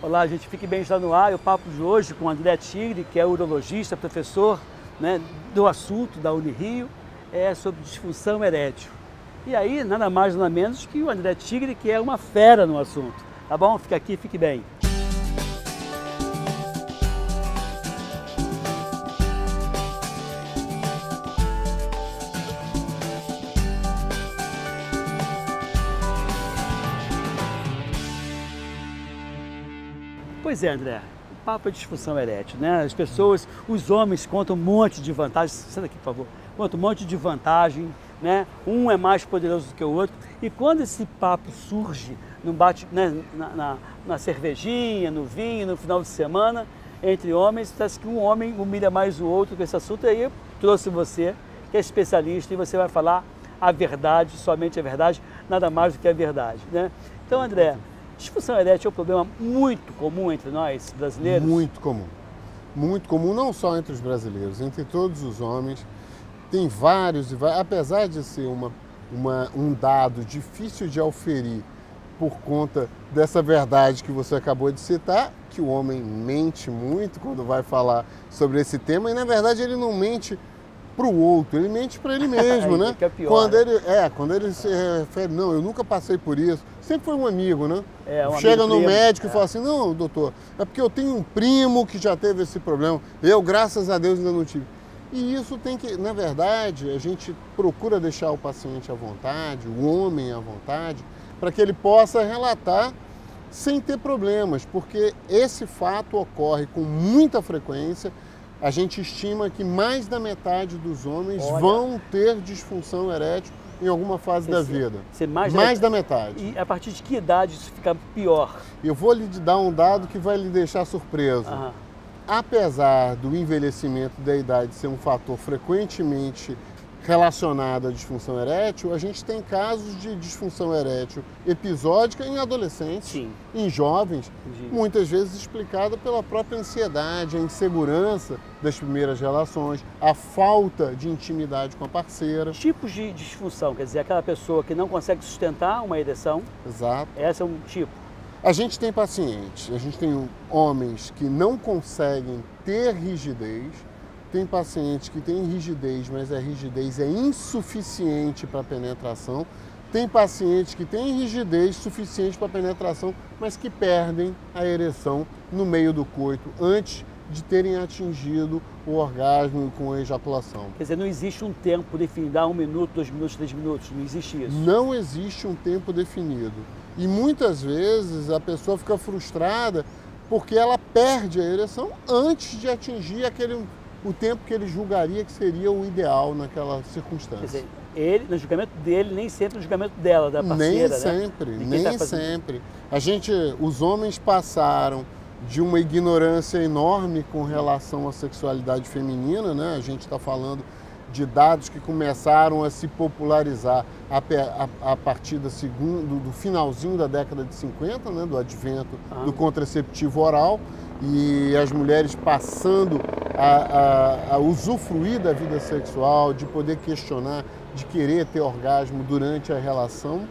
Olá, gente, fique bem, está no ar. O papo de hoje com o André Tigre, que é urologista, professor, né, do assunto da Unirio, é sobre disfunção erétil. E aí, nada mais nada menos que o André Tigre, que é uma fera no assunto. Tá bom? Fica aqui, fique bem. Pois é, André, o papo é disfunção erétil, né? As pessoas, os homens contam um monte de vantagens, senta aqui, por favor, contam um monte de vantagem, né? Um é mais poderoso do que o outro, e quando esse papo surge, num bate, né, na cervejinha, no vinho, no final de semana, entre homens, parece que um homem humilha mais o outro com esse assunto, e aí eu trouxe você, que é especialista, e você vai falar a verdade, somente a verdade, nada mais do que a verdade, né? Então, André, disfunção erétil é um problema muito comum entre nós, brasileiros? Muito comum, não só entre os brasileiros, entre todos os homens. Tem vários, apesar de ser um dado difícil de auferir por conta dessa verdade que você acabou de citar, que o homem mente muito quando vai falar sobre esse tema, e na verdade ele não mente para o outro, ele mente para ele mesmo, né? Que é pior, quando ele se refere, não, eu nunca passei por isso, sempre foi um amigo, né? amigo Chega no primo, médico e fala assim, não, doutor, é porque eu tenho um primo que já teve esse problema, eu, graças a Deus, ainda não tive. E isso tem que, na verdade, a gente procura deixar o paciente à vontade, o homem à vontade, para que ele possa relatar sem ter problemas, porque esse fato ocorre com muita frequência. A gente estima que mais da metade dos homens vão ter disfunção erétil em alguma fase da vida. Mais da metade. E a partir de que idade isso fica pior? Eu vou lhe dar um dado que vai lhe deixar surpreso. Apesar do envelhecimento da idade ser um fator frequentemente relacionado à disfunção erétil, a gente tem casos de disfunção erétil episódica em adolescentes, Sim. Em jovens, Entendi. Muitas vezes explicada pela própria ansiedade, a insegurança das primeiras relações, a falta de intimidade com a parceira. Tipos de disfunção, quer dizer, aquela pessoa que não consegue sustentar uma ereção. Exato. Esse é um tipo. A gente tem pacientes, a gente tem homens que não conseguem ter rigidez, tem pacientes que têm rigidez, mas a rigidez é insuficiente para penetração, tem pacientes que têm rigidez suficiente para penetração, mas que perdem a ereção no meio do coito, antes de terem atingido o orgasmo com a ejaculação. Quer dizer, não existe um tempo definido, 1 minuto, 2 minutos, 3 minutos, não existe isso. Não existe um tempo definido. E muitas vezes a pessoa fica frustrada porque ela perde a ereção antes de atingir o tempo que ele julgaria que seria o ideal naquela circunstância. Quer dizer, no julgamento dele, nem sempre no julgamento dela, da parceira, Nem sempre. Os homens passaram de uma ignorância enorme com relação à sexualidade feminina, né? A gente está falando de dados que começaram a se popularizar a partir do finalzinho da década de 50, né? Do advento do contraceptivo oral, e as mulheres passando a usufruir da vida sexual, de poder questionar, de querer ter orgasmo durante a relação.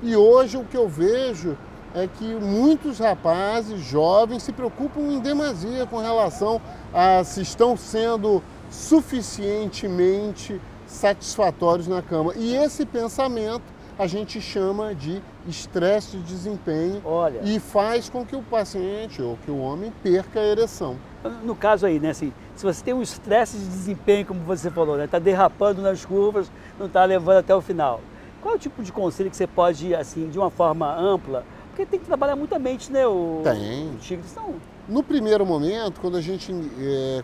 E hoje o que eu vejo é que muitos rapazes jovens se preocupam em demasia com relação a se estão sendo suficientemente satisfatórios na cama. E esse pensamento a gente chama de estresse de desempenho. E faz com que o paciente ou que o homem perca a ereção. No caso aí, né, assim, se você tem um estresse de desempenho, como você falou, né, está derrapando nas curvas, não está levando até o final, qual é o tipo de conselho que você pode, assim, de uma forma ampla, porque tem que trabalhar muito a mente, né, Tem. Então, no primeiro momento, quando a gente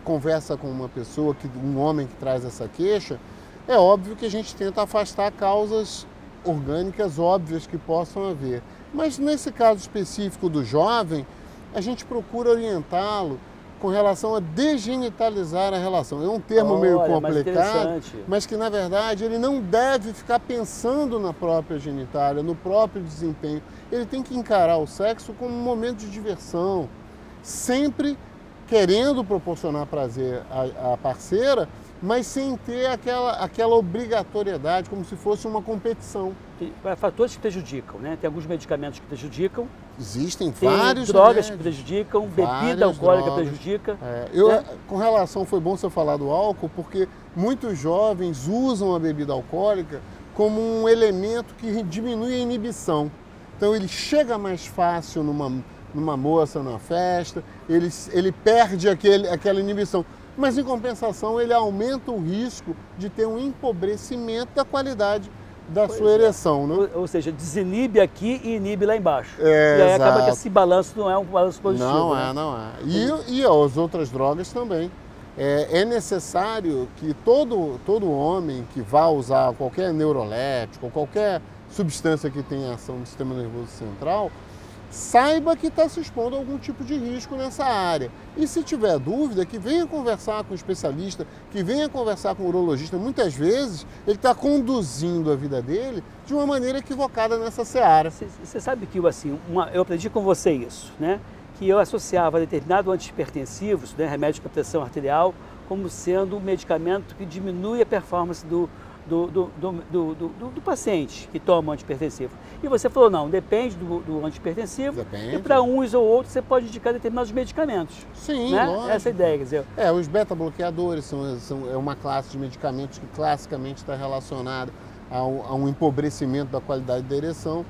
conversa com uma pessoa, um homem que traz essa queixa, é óbvio que a gente tenta afastar causas orgânicas óbvias que possam haver. Mas nesse caso específico do jovem, a gente procura orientá-lo com relação a degenitalizar a relação. É um termo meio complicado, mas que na verdade ele não deve ficar pensando na própria genitália, no próprio desempenho. Ele tem que encarar o sexo como um momento de diversão, sempre querendo proporcionar prazer à parceira, mas sem ter aquela obrigatoriedade, como se fosse uma competição. Tem fatores que prejudicam, né? Tem alguns medicamentos que prejudicam. Existem tem vários drogas remédios, que prejudicam, bebida várias alcoólica drogas. prejudica. Com relação, foi bom você falar do álcool, porque muitos jovens usam a bebida alcoólica como um elemento que diminui a inibição. Então ele chega mais fácil numa moça, numa festa, ele perde aquela inibição. Mas em compensação ele aumenta o risco de ter um empobrecimento da qualidade da sua ereção, né? Ou seja, desinibe aqui e inibe lá embaixo. E aí acaba que esse balanço não é um balanço positivo. Não é. E as outras drogas também. É necessário que todo homem que vá usar qualquer neurolético ou qualquer substância que tenha ação no sistema nervoso central saiba que está se expondo a algum tipo de risco nessa área. E se tiver dúvida, que venha conversar com o especialista, que venha conversar com o urologista. Muitas vezes ele está conduzindo a vida dele de uma maneira equivocada nessa seara. Você sabe que eu aprendi com você isso, né? Que eu associava determinados antihipertensivos, né, remédio para pressão arterial, como sendo um medicamento que diminui a performance do paciente que toma antihipertensivo. E você falou, não, depende do antihipertensivo. Depende. E para uns ou outros você pode indicar determinados medicamentos. Sim, né? lógico. Essa é a ideia, quer dizer. Os beta-bloqueadores é uma classe de medicamentos que classicamente está relacionada a um empobrecimento da qualidade da ereção.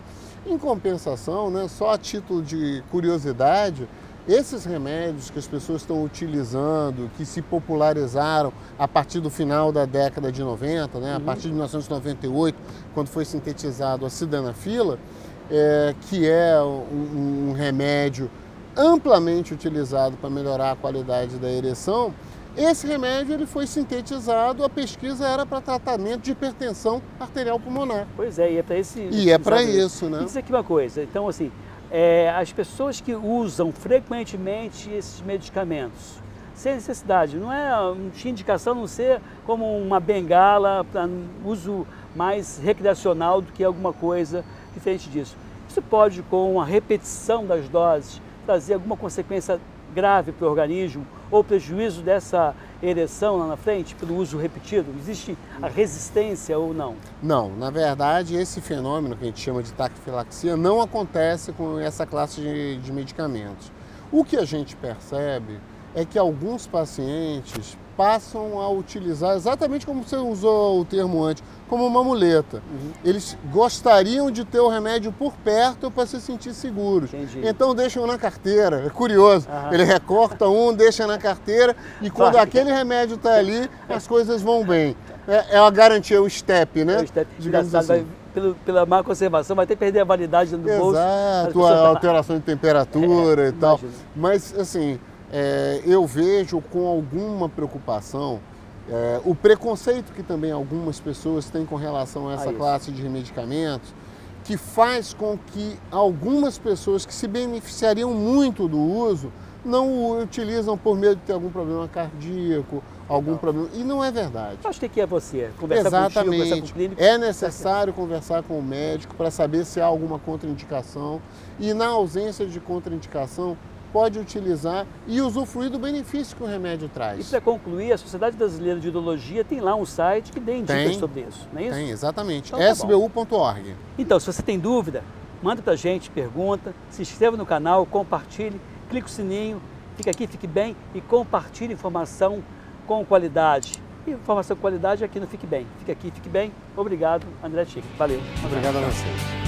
Em compensação, né, só a título de curiosidade, esses remédios que as pessoas estão utilizando, que se popularizaram a partir do final da década de 90, né, a partir de 1998, quando foi sintetizado a sildenafila, que é um remédio amplamente utilizado para melhorar a qualidade da ereção, esse remédio ele foi sintetizado, a pesquisa era para tratamento de hipertensão arterial pulmonar. Pois é, e é para isso, né? E dizer aqui uma coisa, então assim, as pessoas que usam frequentemente esses medicamentos, sem necessidade, não tinha indicação a não ser como uma bengala para uso mais recreacional do que alguma coisa diferente disso. Isso pode, com a repetição das doses, trazer alguma consequência grave para o organismo ou prejuízo dessa ereção lá na frente pelo uso repetido? Existe a resistência ou não? Não, na verdade esse fenômeno que a gente chama de taquifilaxia não acontece com essa classe de medicamentos. O que a gente percebe é que alguns pacientes passam a utilizar, exatamente como você usou o termo antes, como uma muleta. Eles gostariam de ter o remédio por perto para se sentir seguros. Entendi. Então deixam na carteira, é curioso. Ele recorta deixa na carteira e quando aquele remédio está ali, as coisas vão bem. É uma garantia, o STEP, né? O STEP, digamos assim. Pela má conservação, vai até perder a validade do bolso. Exato, a alteração de temperatura e tal. Mas, assim, eu vejo com alguma preocupação o preconceito que também algumas pessoas têm com relação a essa classe de medicamentos, que faz com que algumas pessoas que se beneficiariam muito do uso não o utilizam por medo de ter algum problema cardíaco, algum problema. E não é verdade. Acho que aqui é você, conversar contigo, conversar com o clínico. É necessário conversar com o médico para saber se há alguma contraindicação e, na ausência de contraindicação, pode utilizar e usufruir do benefício que o remédio traz. E para concluir, a Sociedade Brasileira de Urologia tem lá um site que dê dicas sobre isso, não é isso? Tem, exatamente. Então, sbu.org. Então, se você tem dúvida, manda pra gente, pergunta, se inscreva no canal, compartilhe, clique o sininho, fica aqui, fique bem e compartilhe informação com qualidade. E informação com qualidade aqui no Fique Bem. Fica aqui, fique bem. Obrigado, André Chico. Valeu. Obrigado a vocês.